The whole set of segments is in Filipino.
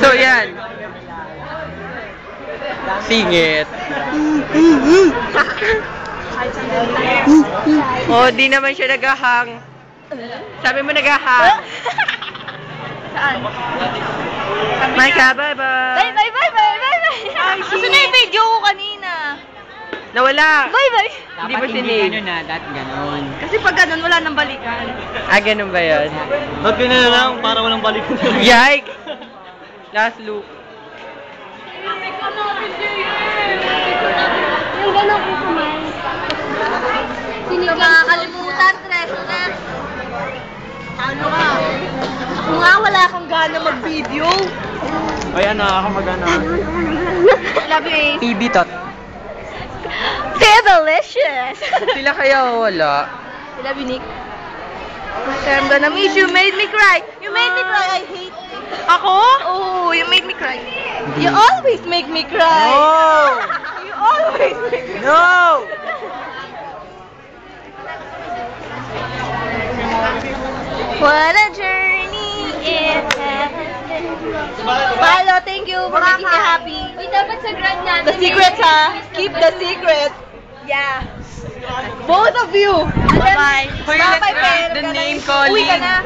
So, yan. Singit. Oh, di naman siya nagahang. Sabi mo nagahang. Saan? Micah, bye-bye. Bye. Kasi na yung video ko kanina. Nawala. Bye. Hindi mo sinave. Dapat ganun. Kasi pag ganun, wala nang balikan. Ah, ganun ba yun? Ba't ganun lang para walang balik? Yike! Last look. Yung gano'n ko kumain. Hindi makakalimutan, tres na. Ano ka? Kung nga wala kang gana mag-video. Ay, ano, ako mag-ano. Love you, Ace. PB tot. They're delicious. Sila kaya wala. Love you, Nick. I'm gonna miss you. Made me cry. You made me cry. I hate you. Ako? Oh, you made me cry. You always make me cry. No! You always make me cry. No! What a journey it has been. Palo, thank you for making me happy. Uy, dapat sa grad natin. The secrets, ha? Keep the secret. Yeah. Both of you. Bye-bye. Hoy, let's repeat the name calling. Uwi ka na.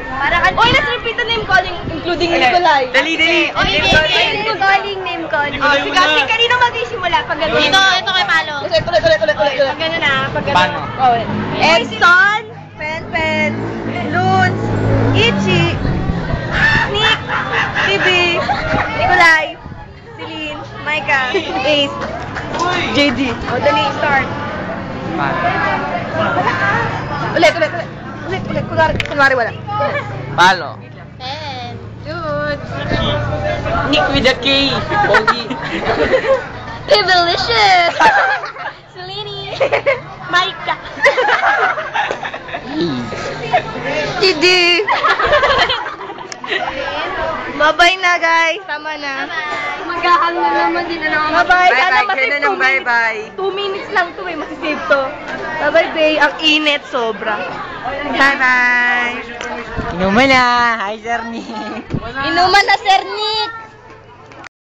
Uy, let's repeat the name calling, including Nicolai. Dali. Name calling. Name calling. Oh, sige, kanino magsisimula? Pag gano'n. Ito kay Palo. Ulit. Pag gano'n na. Pag gano'n. Paano? Oh, Edson, Pen, Lutz, Ichi, Nick, Bibi, Nicolai, Celine, Micah, Ace, JD. O, dali, start. Ulit. Kunwari wala. Palo. Pen. Dude. Nick with a K. Pogi. They're delicious. Selene. Micah. Didi. Bye-bye na, guys. Tama na. Maghahang na naman din na naman. Bye-bye. Sana Bye-bye. masave Kaya 2 ng minutes. bye-bye. 2 minutes lang to eh. Masisave to. Bye-bye, babe. Ang init, sobra. Bye-bye. Inuman na. Hi, Sir Nick. Inuman na, Sir Nick.